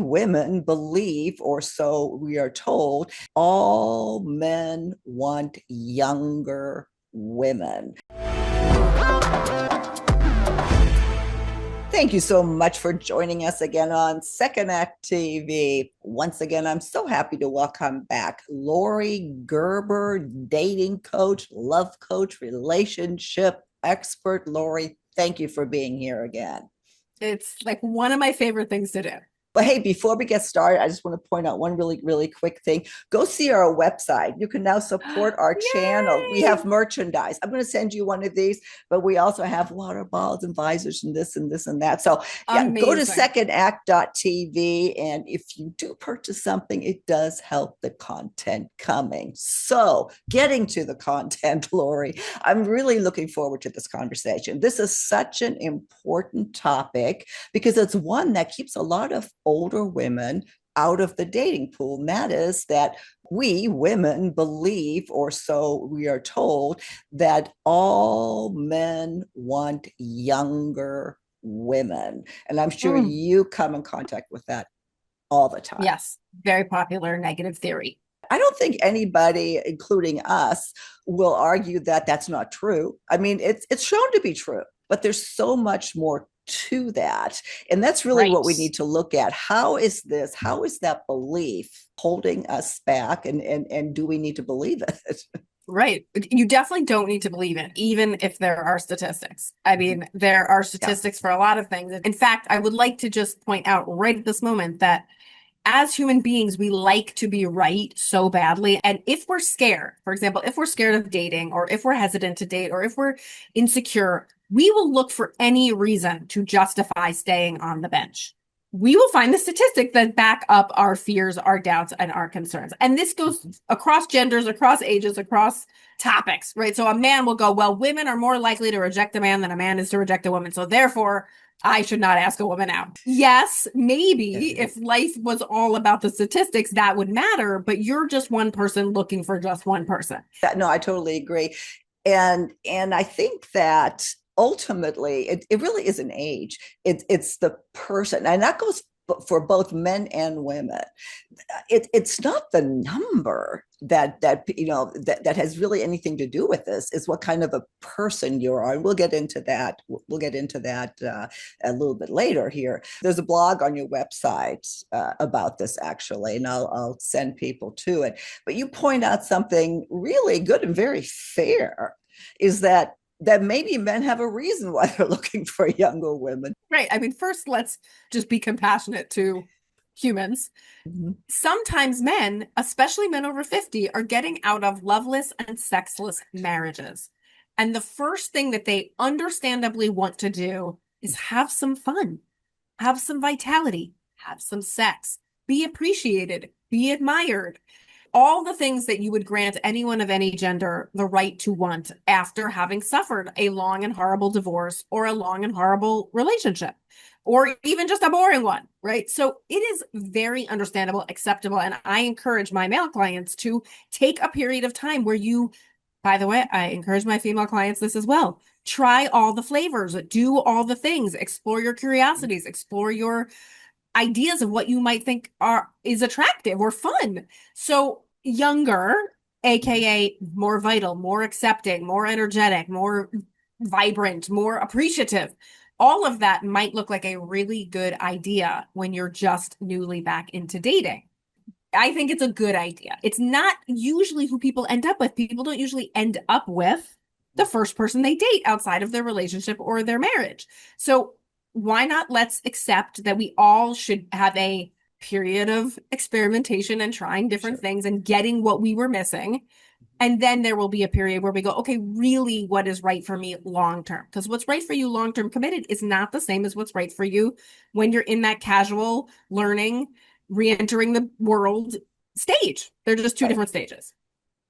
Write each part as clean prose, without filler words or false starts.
women believe, or so we are told, all men want younger women. Thank you so much for joining us again on Second Act TV. Once again, I'm so happy to welcome back Laurie Gerber, dating coach, love coach, relationship expert. Laurie, thank you for being here again. It's like one of my favorite things to do. But hey, before we get started, I just want to point out one really, really quick thing. Go see our website. You can now support our channel. We have Yay! merchandise. I'm going to send you one of these, but we also have water bottles and visors and this and this and that. So yeah, go to Amazing. secondact.tv. And if you do purchase something, it does help the content coming. So getting to the content, Laurie, I'm really looking forward to this conversation. This is such an important topic because it's one that keeps a lot of older women out of the dating pool. And that is that we women believe, or so we are told, that all men want younger women. And I'm sure Mm, you come in contact with that all the time. yes, very popular negative theory. I don't think anybody, including us, will argue that that's not true. I mean, it's shown to be true, but there's so much more to that. And that's really what Right. we need to look at. How is that belief holding us back? And do we need to believe it? Right. You definitely don't need to believe it, even if there are statistics. I mean, there are Yeah. statistics for a lot of things. In fact, I would like to just point out right at this moment that as human beings, we like to be right so badly. And if we're scared, for example, if we're scared of dating, or if we're hesitant to date, or if we're insecure, we will look for any reason to justify staying on the bench. We will find the statistics that back up our fears, our doubts, and our concerns. And this goes across genders, across ages, across topics, right? So a man will go, well, women are more likely to reject a man than a man is to reject a woman. So therefore, I should not ask a woman out. Yes, maybe if life was all about the statistics, that would matter, but you're just one person looking for just one person. No, I totally agree. And I think that ultimately it really is an age. It's the person, and that goes for both men and women. It's not the number that has really anything to do with this. Is what kind of a person you are. And we'll get into that. We'll get into that a little bit later here. There's a blog on your website about this actually, and I'll send people to it. But you point out something really good and very fair, is that maybe men have a reason why they're looking for younger women. Right. I mean, first, let's just be compassionate to humans. Mhm. Sometimes men, especially men over 50, are getting out of loveless and sexless marriages. And the first thing that they understandably want to do is have some fun, have some vitality, have some sex, be appreciated, be admired. All the things that you would grant anyone of any gender the right to want after having suffered a long and horrible divorce or a long and horrible relationship, or even just a boring one, right? So it is very understandable, acceptable. And I encourage my male clients to take a period of time where you, by the way, I encourage my female clients this as well. Try all the flavors, do all the things, explore your curiosities, explore your ideas of what you might think is attractive or fun. So younger, aka more vital, more accepting, more energetic, more vibrant, more appreciative. All of that might look like a really good idea when you're just newly back into dating. I think it's a good idea. It's not usually who people end up with. People don't usually end up with the first person they date outside of their relationship or their marriage. So why not let's accept that we all should have a period of experimentation and trying different Sure. things and getting what we were missing. And then there will be a period where we go, okay, really, what is right for me long term? Because what's right for you long term committed is not the same as what's right for you when you're in that casual learning, re-entering the world stage. They're just two Right. different stages.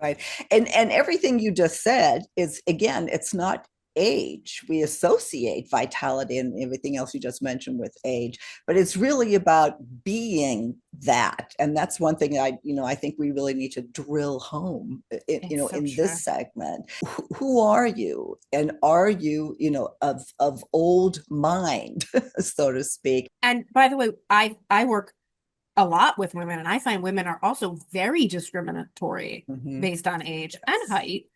Right. And everything you just said is, again, it's not age. We associate vitality and everything else you just mentioned with age, but it's really about being that. And that's one thing I think we really need to drill home It's so in this true. segment. Who are you? And are you, of old mind, so to speak? And by the way, I work a lot with women, and I find women are also very discriminatory Hmm. based on age and Yes. height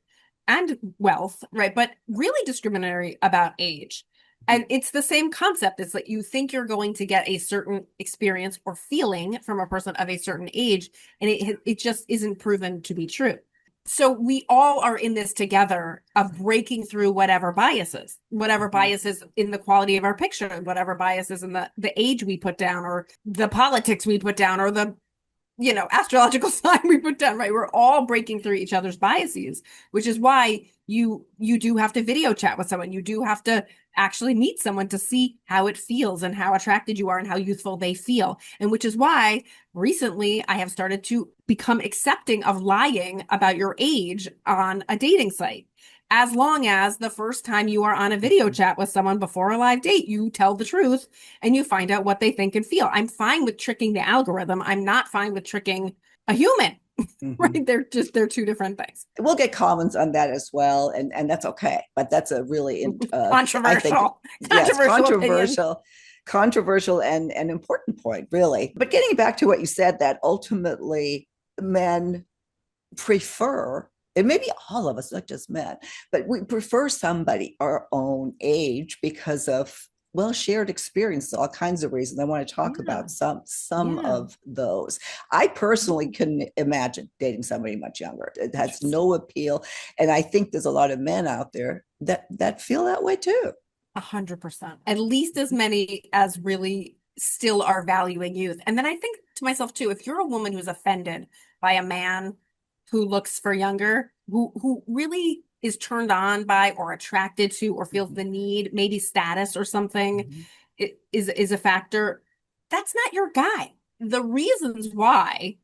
and wealth, right? But really discriminatory about age. And it's the same concept. It's like you think you're going to get a certain experience or feeling from a person of a certain age, and it just isn't proven to be true. So we all are in this together of breaking through whatever Mhm. biases in the quality of our picture, whatever biases in the age we put down, or the politics we put down, or the astrological sign we put down, right? We're all breaking through each other's biases, which is why you do have to video chat with someone. You do have to actually meet someone to see how it feels and how attracted you are and how youthful they feel. And which is why recently I have started to become accepting of lying about your age on a dating site. As long as the first time you are on a video Mhm. chat with someone before a live date, you tell the truth and you find out what they think and feel. I'm fine with tricking the algorithm. I'm not fine with tricking a human, Mhm. right? They're two different things. We'll get comments on that as well, and that's okay. But that's a really, I think, Controversial, yes, controversial opinion. controversial and an important point, really. But getting back to what you said, that ultimately men prefer, and maybe all of us, not just men, but we prefer somebody our own age because of, well, shared experiences, all kinds of reasons. I want to talk Yeah, about some yeah. of those. I personally Yeah. couldn't imagine dating somebody much younger. It has Yes. no appeal, and I think there's a lot of men out there that feel that way too. 100%. At least as many as really still are valuing youth. And then I think to myself too, if you're a woman who's offended by a man who looks for younger, who really is turned on by or attracted to or feels Mhm. the need, maybe status or something Mhm. is a factor, that's not your guy. The reasons why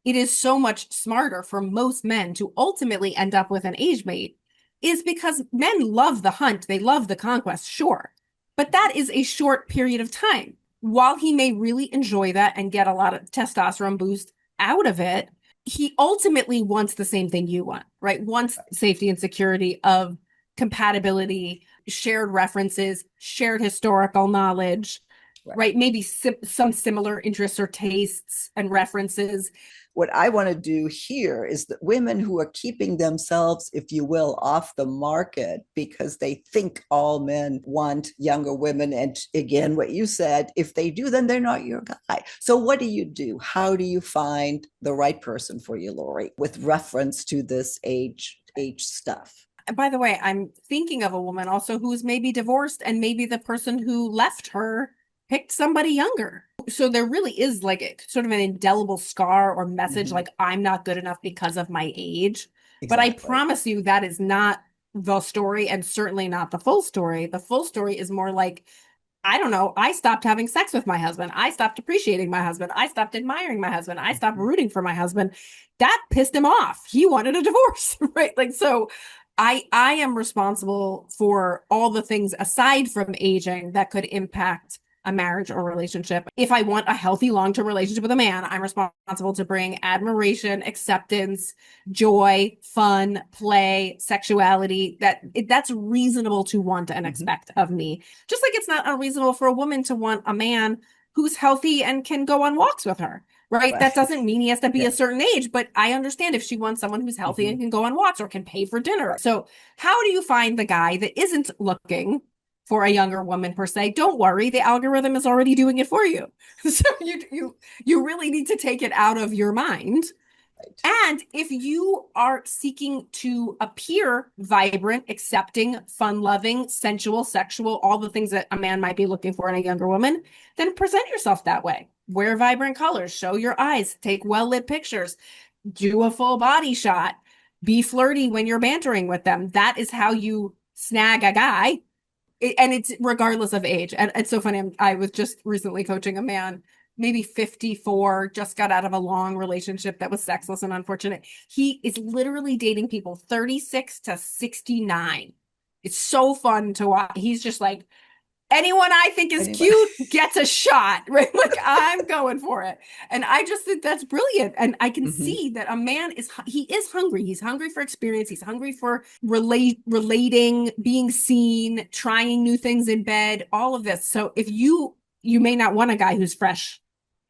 it is so much smarter for most men to ultimately end up with an age mate is because men love the hunt, they love the conquest, sure. But that is a short period of time. While he may really enjoy that and get a lot of testosterone boost out of it, he ultimately wants the same thing you want, right? Wants safety and security of compatibility, shared references, shared historical knowledge, Right. right? Maybe some similar interests or tastes and references. What I want to do here is that women who are keeping themselves, if you will, off the market because they think all men want younger women. And again, what you said, if they do, then they're not your guy. So what do you do? How do you find the right person for you, Laurie, with reference to this age stuff? And by the way, I'm thinking of a woman also who's maybe divorced and maybe the person who left her picked somebody younger. So there really is like a sort of an indelible scar or message Mm-hmm. like I'm not good enough because of my age. But I Exactly. promise you that is not the story and certainly not the full story. The full story is more like, I don't know, I stopped having sex with my husband. I stopped appreciating my husband. I stopped admiring my husband. I stopped Mm-hmm. rooting for my husband. That pissed him off. He wanted a divorce, right? Like so I am responsible for all the things aside from aging that could impact a marriage or relationship. If I want a healthy long-term relationship with a man, I'm responsible to bring admiration, acceptance, joy, fun, play, sexuality that's reasonable to want and Mm-hmm. expect of me. Just like it's not unreasonable for a woman to want a man who's healthy and can go on walks with her, right? That Right. doesn't mean he has to be a Yeah. certain age, but I understand if she wants someone who's healthy Mm-hmm. and can go on walks or can pay for dinner. Right. So, how do you find the guy that isn't looking for a younger woman per se? Don't worry, the algorithm is already doing it for you. So you really need to take it out of your mind. Right. And if you are seeking to appear vibrant, accepting, fun loving, sensual, sexual, all the things that a man might be looking for in a younger woman, then present yourself that way. Wear vibrant colors, show your eyes, take well lit pictures, do a full body shot, be flirty when you're bantering with them. That is how you snag a guy. And it's regardless of age. And it's so funny. I was just recently coaching a man, maybe 54, just got out of a long relationship that was sexless and unfortunate. He is literally dating people 36 to 69. It's so fun to watch. He's just like, anyone I think is Anyway. cute gets a shot, right? Like I'm going for it. And I just think that's brilliant. And I can Mm-hmm. see that a man he is hungry. He's hungry for experience. He's hungry for relating, being seen, trying new things in bed, all of this. So if you may not want a guy who's fresh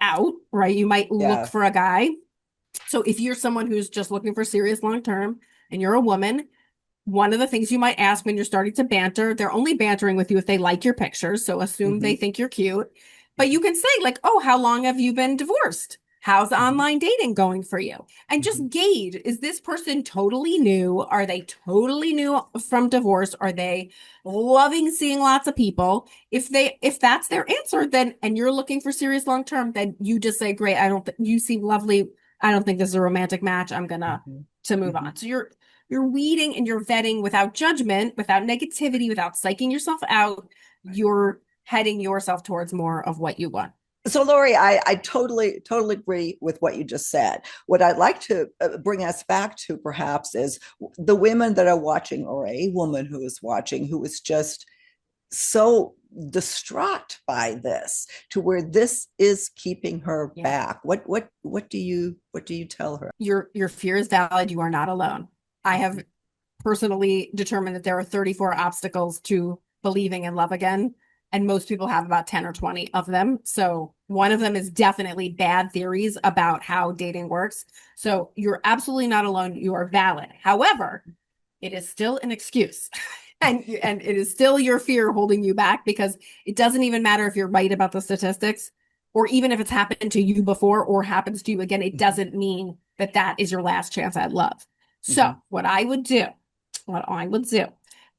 out, right? You might look Yeah. for a guy. So if you're someone who's just looking for serious long term and you're a woman, one of the things you might ask when you're starting to banter, they're only bantering with you if they like your pictures. So assume they Hmm. think you're cute. But you can say, like, oh, how long have you been divorced? How's Hmm. online dating going for you? And Hmm. just gauge, is this person totally new? Are they totally new from divorce? Are they loving seeing lots of people? If that's their answer, then and you're looking for serious long term, then you just say, great, I don't you seem lovely. I don't think this is a romantic match. I'm gonna Hmm. to move Hmm. on. So you're weeding and you're vetting without judgment, without negativity, without psyching yourself out. You're heading yourself towards more of what you want. So, Laurie, I totally agree with what you just said. What I'd like to bring us back to perhaps is the women that are watching, or a woman who is watching, who is just so distraught by this, to where this is keeping her Yeah. back. What do you tell her? Your fear is valid. You are not alone. I have personally determined that there are 34 obstacles to believing in love again. And most people have about 10 or 20 of them. So one of them is definitely bad theories about how dating works. So you're absolutely not alone. You are valid. However, it is still an excuse. And it is still your fear holding you back, because it doesn't even matter if you're right about the statistics, or even if it's happened to you before or happens to you again, it Mhm. doesn't mean that that is your last chance at love. So Mhm. what I would do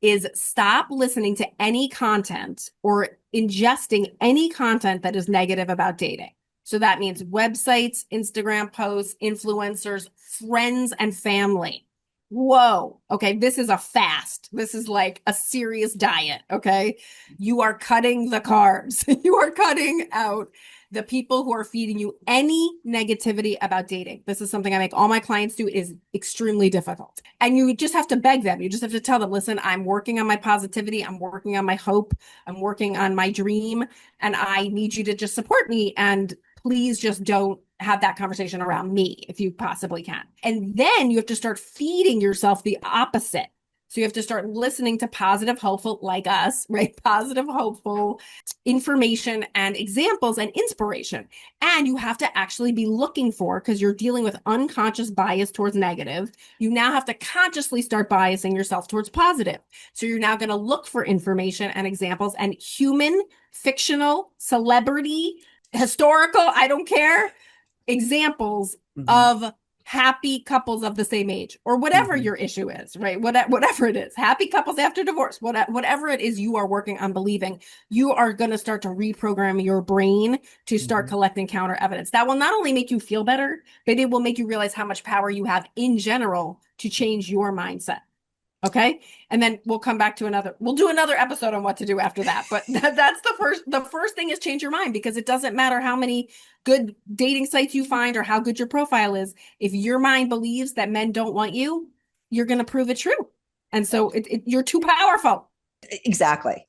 is stop listening to any content or ingesting any content that is negative about dating. So that means websites, Instagram posts, influencers, friends, and family. Whoa. Okay. This is a fast. This is like a serious diet. Okay. You are cutting the carbs. You are cutting out the people who are feeding you any negativity about dating. This is something I make all my clients do. It is extremely difficult. And you just have to beg them. You just have to tell them, listen, I'm working on my positivity. I'm working on my hope. I'm working on my dream. And I need you to just support me. And please just don't have that conversation around me if you possibly can. And then you have to start feeding yourself the opposite. So you have to start listening to positive, hopeful, like us, right? Positive, hopeful information and examples and inspiration. And you have to actually be looking for, because you're dealing with unconscious bias towards negative, you now have to consciously start biasing yourself towards positive. So you're now going to look for information and examples and human, fictional, celebrity, historical, I don't care, examples Mhm. of happy couples of the same age, or whatever Mhm. your issue is, right? Whatever it is, happy couples after divorce, whatever it is you are working on believing, you are going to start to reprogram your brain to start Mhm. collecting counter evidence. That will not only make you feel better, but it will make you realize how much power you have in general to change your mindset. Okay. And then we'll do another episode on what to do after that. But that's the first thing is change your mind, because it doesn't matter how many good dating sites you find or how good your profile is. If your mind believes that men don't want you, you're going to prove it true. And so you're too powerful. Exactly.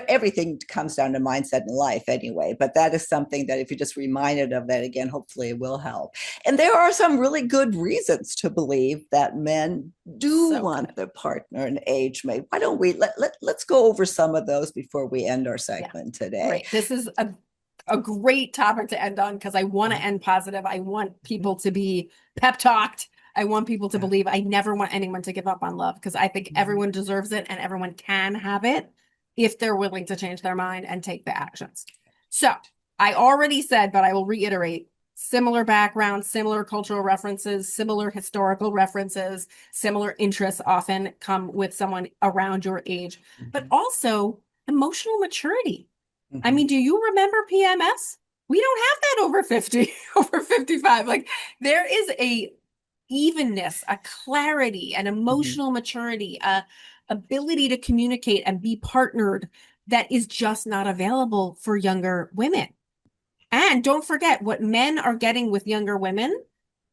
Everything comes down to mindset in life anyway, but that is something that if you're just reminded of that again, hopefully it will help. And there are some really good reasons to believe that men do So want good. their partner an age mate. Why don't we let's go over some of those before we end our Yeah. segment today. Great. This is a great topic to end on, because I want to end positive. I want people to be pep talked. I want people to believe. I never want anyone to give up on love, because I think everyone deserves it and everyone can have it if they're willing to change their mind and take the actions. So I already said, but I will reiterate, similar backgrounds, similar cultural references, similar historical references, similar interests often come with someone around your age, but Mhm. also emotional maturity. I Mhm. mean, do you remember PMS? We don't have that over 50, over 55. Like, there is a evenness, a clarity, an Mhm. emotional maturity, a ability to communicate and be partnered that is just not available for younger women. And don't forget what men are getting with younger women.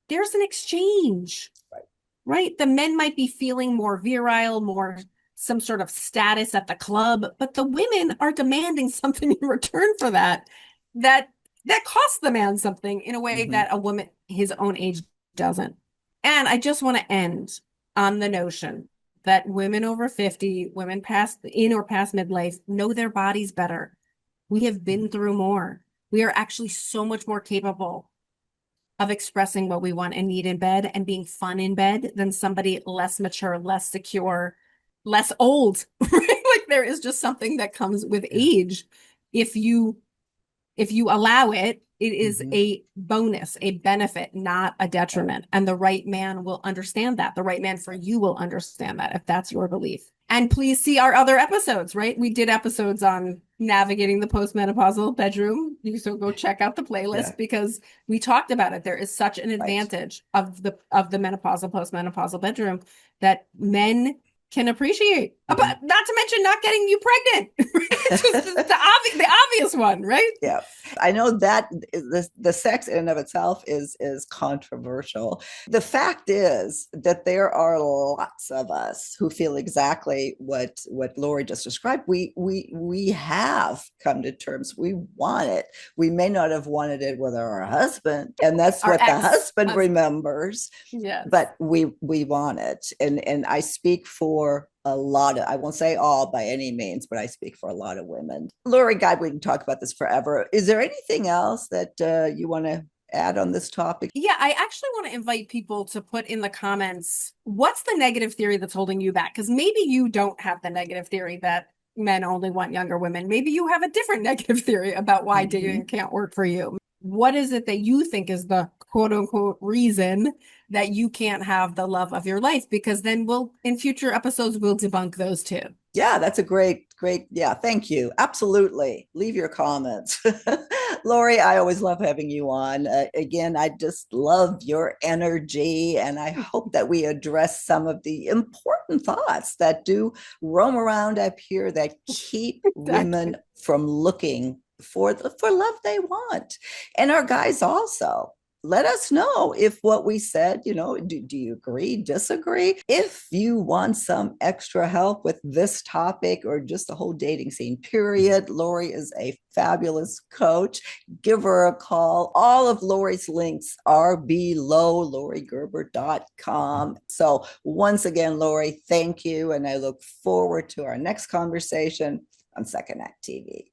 There's an exchange, Right. right? The men might be feeling more virile, more some sort of status at the club, but the women are demanding something in return for that, that that costs the man something in a way Mhm. that a woman his own age doesn't. And I just want to end on the notion that women over 50, women past in or past midlife know their bodies better. We have been through more. we are actually so much more capable of expressing what we want and need in bed and being fun in bed than somebody less mature, less secure, less old, right? Like there is just something that comes with age. If you allow it, it is a bonus, a benefit, not a detriment. And the right man will understand that. The right man for you will understand that if that's your belief. And please see our other episodes, right? We did episodes on navigating the postmenopausal bedroom. So go check out the playlist because we talked about it. There is such an advantage of the menopausal, postmenopausal bedroom that men can appreciate, but not to mention not getting you pregnant. It's just the obvious one, right? Yeah, I know that the sex in and of itself is controversial. The fact is that there are lots of us who feel exactly what Laurie just described. We have come to terms. We want it. We may not have wanted it with our husband, and that's what the husband remembers. Yeah, but we want it, and I speak for a lot of, I won't say all by any means, but I speak for a lot of women. Laurie, God, we can talk about this forever. Is there anything else that you want to add on this topic? Yeah, I actually want to invite people to put in the comments, what's the negative theory that's holding you back? Because maybe you don't have the negative theory that men only want younger women. Maybe you have a different negative theory about why dating can't work for you. What is it that you think is the quote unquote reason that you can't have the love of your life? Because then in future episodes, we'll debunk those too. Yeah, that's a great. Yeah, thank you. Absolutely. Leave your comments. Laurie, I always love having you on. Again, I just love your energy, and I hope that we address some of the important thoughts that do roam around up here that keep women from looking for love they want. And our guys also. Let us know if what we said, do you agree, disagree? If you want some extra help with this topic or just the whole dating scene, period, Laurie is a fabulous coach. Give her a call. All of Laurie's links are below lauriegerber.com. So once again, Laurie, thank you. And I look forward to our next conversation on Second Act TV.